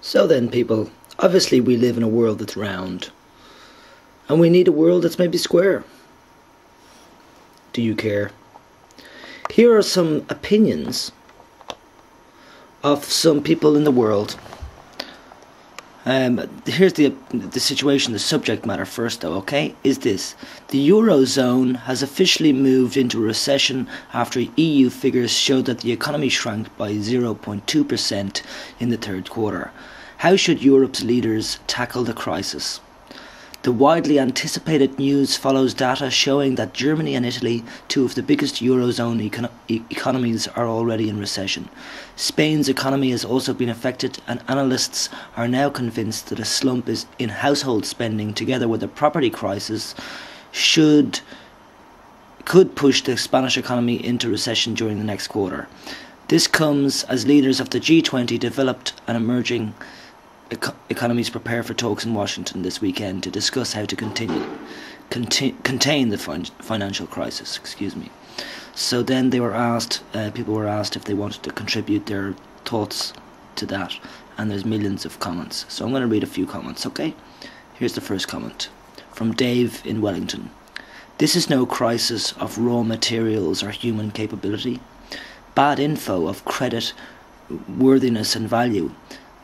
So then, people, obviously we live in a world that's round, and we need a world that's maybe square. Do you care? Here are some opinions of some people in the world. Here's the situation, the subject matter first though, okay? Is this: the Eurozone has officially moved into a recession after EU figures showed that the economy shrank by 0.2% in the third quarter. How should Europe's leaders tackle the crisis? The widely anticipated news follows data showing that Germany and Italy, two of the biggest Eurozone economies, are already in recession. Spain's economy has also been affected, and analysts are now convinced that a slump in household spending together with a property crisis could push the Spanish economy into recession during the next quarter. This comes as leaders of the G20 developed an emerging economies prepare for talks in Washington this weekend to discuss how to contain the financial crisis. So then they were asked, people were asked if they wanted to contribute their thoughts to that, and there's millions of comments. So I'm going to read a few comments, okay? Here's the first comment from Dave in Wellington. This is no crisis of raw materials or human capability. Bad info of credit worthiness and value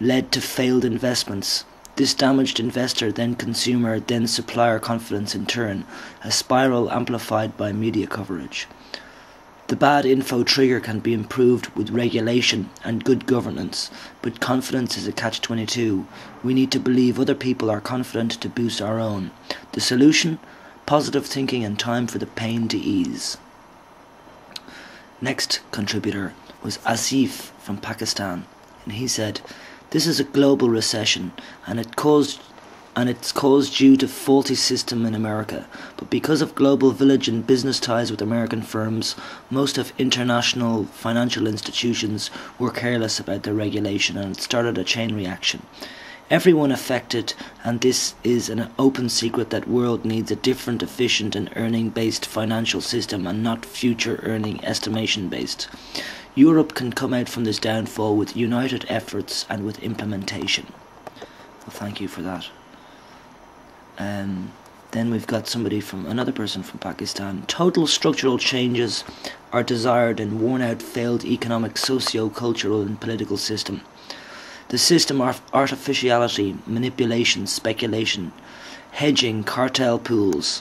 led to failed investments. This damaged investor, then consumer, then supplier confidence in turn, a spiral amplified by media coverage. The bad info trigger can be improved with regulation and good governance, but confidence is a catch-22. We need to believe other people are confident to boost our own. The solution? Positive thinking and time for the pain to ease. Next contributor was Asif from Pakistan, and he said, "This is a global recession, and it's caused due to faulty system in America. But because of global village and business ties with American firms, most of international financial institutions were careless about their regulation, and it started a chain reaction. Everyone affected, and this is an open secret, that world needs a different, efficient and earning-based financial system, and not future earning estimation-based. Europe can come out from this downfall with united efforts and with implementation." Well, thank you for that. Then we've got another person from Pakistan. "Total structural changes are desired in worn-out, failed economic, socio-cultural and political system. The system of artificiality, manipulation, speculation, hedging, cartel pools,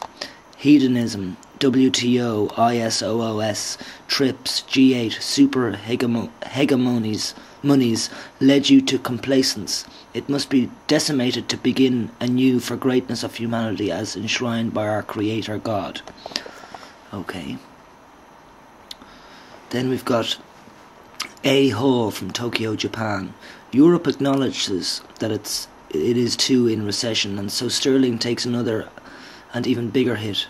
hedonism, WTO, ISOOS, TRIPS, G8, super hegemonies, monies led you to complacence. It must be decimated to begin anew for greatness of humanity as enshrined by our Creator God." Okay. Then we've got A. Hall from Tokyo, Japan. "Europe acknowledges that it is too in recession, and so sterling takes another and even bigger hit.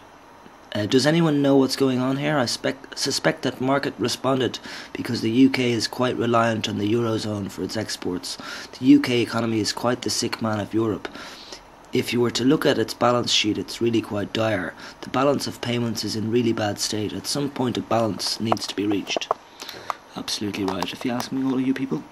Does anyone know what's going on here? I suspect that market responded because the UK is quite reliant on the Eurozone for its exports. The UK economy is quite the sick man of Europe. If you were to look at its balance sheet, it's really quite dire. The balance of payments is in really bad state. At some point a balance needs to be reached." Absolutely right, if you ask me, all of you people.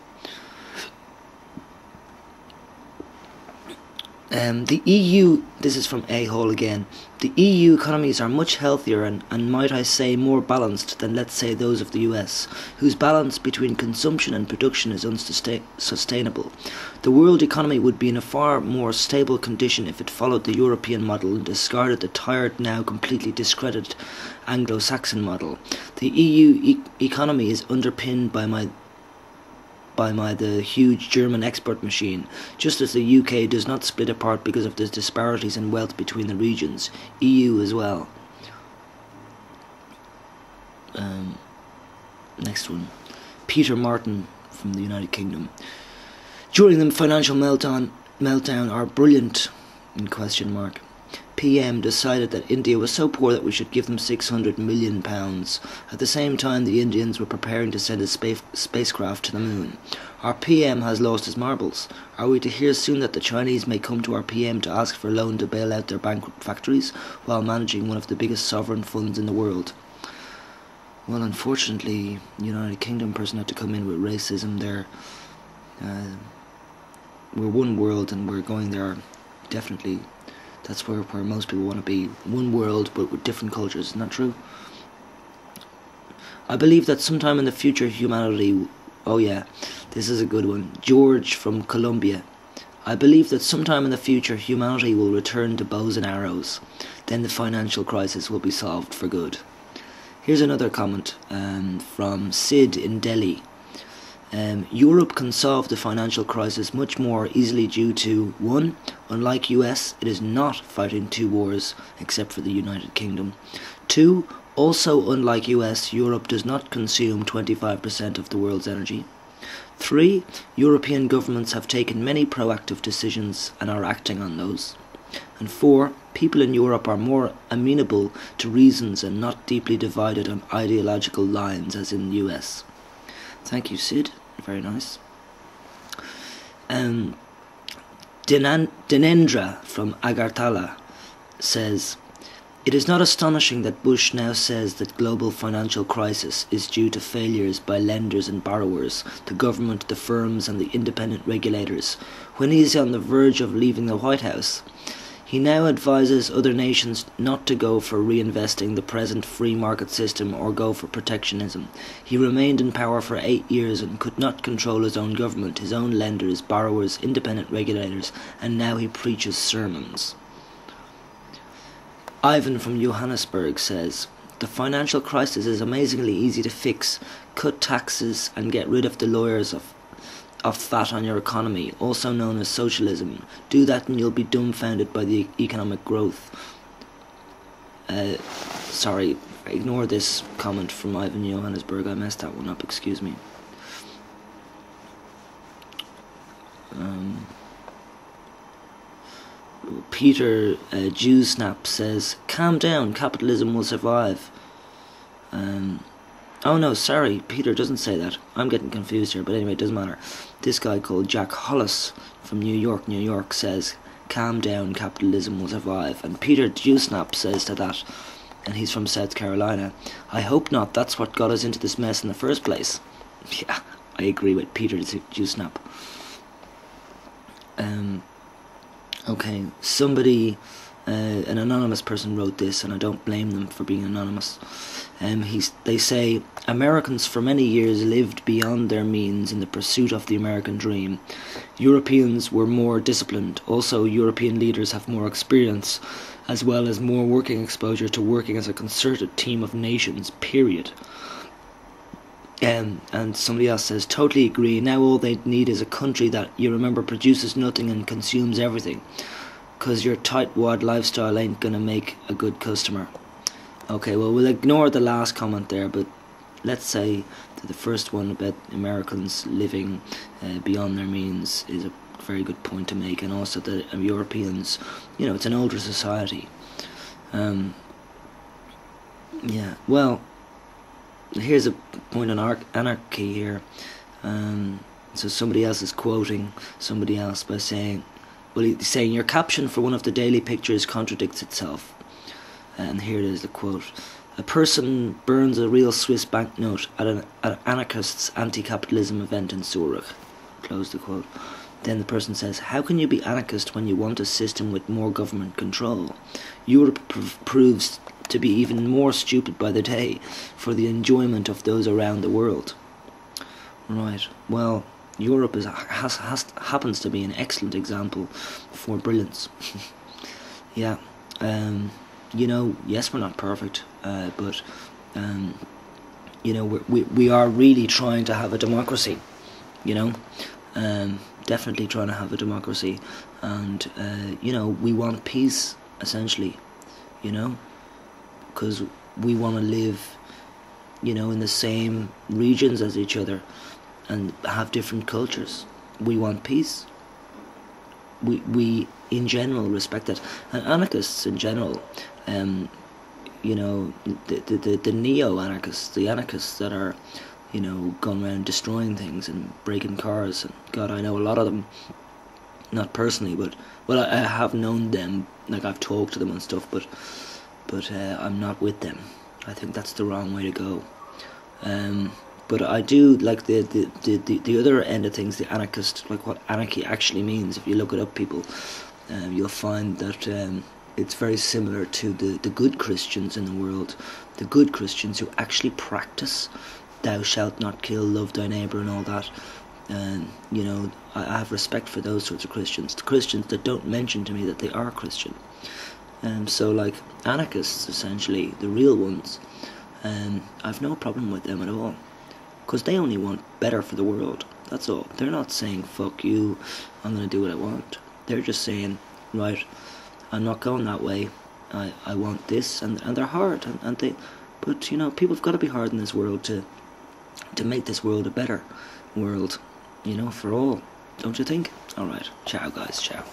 The EU, this is from A. Hall again, "The EU economies are much healthier and might I say more balanced than, let's say, those of the US, whose balance between consumption and production is unsustainable. The world economy would be in a far more stable condition if it followed the European model and discarded the tired, now completely discredited Anglo-Saxon model. The EU economy is underpinned by the huge German export machine, just as the UK does not split apart because of the disparities in wealth between the regions. EU as well." Next one. Peter Martin from the United Kingdom. "During the financial meltdown, our brilliant PM decided that India was so poor that we should give them £600 million. At the same time, the Indians were preparing to send a spacecraft to the moon. Our PM has lost his marbles. Are we to hear soon that the Chinese may come to our PM to ask for a loan to bail out their bankrupt factories while managing one of the biggest sovereign funds in the world?" Well, unfortunately, United Kingdom person had to come in with racism there. We're one world, and we're going there. Definitely, that's where most people want to be. One world, but with different cultures. Isn't that true? I believe that sometime in the future humanity... Oh yeah, this is a good one. George from Colombia. I believe that sometime in the future humanity will return to bows and arrows. Then the financial crisis will be solved for good. Here's another comment from Sid in Delhi. Europe can solve the financial crisis much more easily due to 1. Unlike US, it is not fighting 2 wars except for the United Kingdom. 2. Also, unlike US, Europe does not consume 25% of the world's energy. 3. European governments have taken many proactive decisions and are acting on those. And 4. People in Europe are more amenable to reasons and not deeply divided on ideological lines as in the US. Thank you, Sid. Very nice. Dinendra from Agartala says, it is not astonishing that Bush now says that global financial crisis is due to failures by lenders and borrowers, the government, the firms and the independent regulators, when he is on the verge of leaving the White House. He now advises other nations not to go for reinvesting the present free market system or go for protectionism. He remained in power for 8 years and could not control his own government, his own lenders, borrowers, independent regulators, and now he preaches sermons. Ivan from Johannesburg says, the financial crisis is amazingly easy to fix. Cut taxes and get rid of the lawyers of fat on your economy, also known as socialism. Do that and you'll be dumbfounded by the economic growth. Sorry, ignore this comment from Ivan Johannesburg. I messed that one up, excuse me. Peter Jewsnap says, calm down, capitalism will survive. Oh no, sorry, Peter doesn't say that. I'm getting confused here, but anyway, it doesn't matter. This guy called Jack Hollis from New York says, calm down, capitalism will survive. And Peter Jewsnap says to that, and he's from South Carolina, I hope not, that's what got us into this mess in the first place. Yeah, I agree with Peter Jewsnap. Okay, somebody, an anonymous person wrote this, and I don't blame them for being anonymous. They say, Americans for many years lived beyond their means in the pursuit of the American dream. Europeans were more disciplined. Also, European leaders have more experience, as well as more working exposure to working as a concerted team of nations, period. And somebody else says, totally agree, now all they need is a country that, you remember, produces nothing and consumes everything. Because your tightwad lifestyle ain't gonna make a good customer. Okay, well, we'll ignore the last comment there, but let's say that the first one about Americans living beyond their means is a very good point to make, and also that Europeans, it's an older society. Yeah, well, here's a point on anarchy here. So somebody else is quoting somebody else by saying, well, he's saying, your caption for one of the daily pictures contradicts itself. And here it is, the quote. A person burns a real Swiss banknote at an anarchist's anti-capitalism event in Zurich. Close the quote. Then the person says, how can you be anarchist when you want a system with more government control? Europe proves to be even more stupid by the day for the enjoyment of those around the world. Right, well, Europe happens to be an excellent example for brilliance. Yeah, yes, we're not perfect, but we are really trying to have a democracy. Definitely trying to have a democracy, and we want peace, essentially. Because we want to live, in the same regions as each other, and have different cultures. We want peace. We in general respect that, and anarchists in general, the neo-anarchists, the anarchists that are, going around destroying things and breaking cars, and God, I know a lot of them, not personally, but I have known them, like I've talked to them and stuff, but I'm not with them. I think that's the wrong way to go. But I do like the other end of things, the anarchist, like what anarchy actually means. If you look it up, people, you'll find that it's very similar to the good Christians in the world, the good Christians who actually practice thou shalt not kill, love thy neighbour and all that. And, you know, I have respect for those sorts of Christians, the Christians that don't mention to me that they are Christian. So like anarchists, essentially, the real ones, I've no problem with them at all, because they only want better for the world, that's all. They're not saying, fuck you, I'm going to do what I want. They're just saying, right, I'm not going that way, I want this, and they're hard, and they, but, you know, people have got to be hard in this world to make this world a better world, you know, for all, don't you think? Alright, ciao guys, ciao.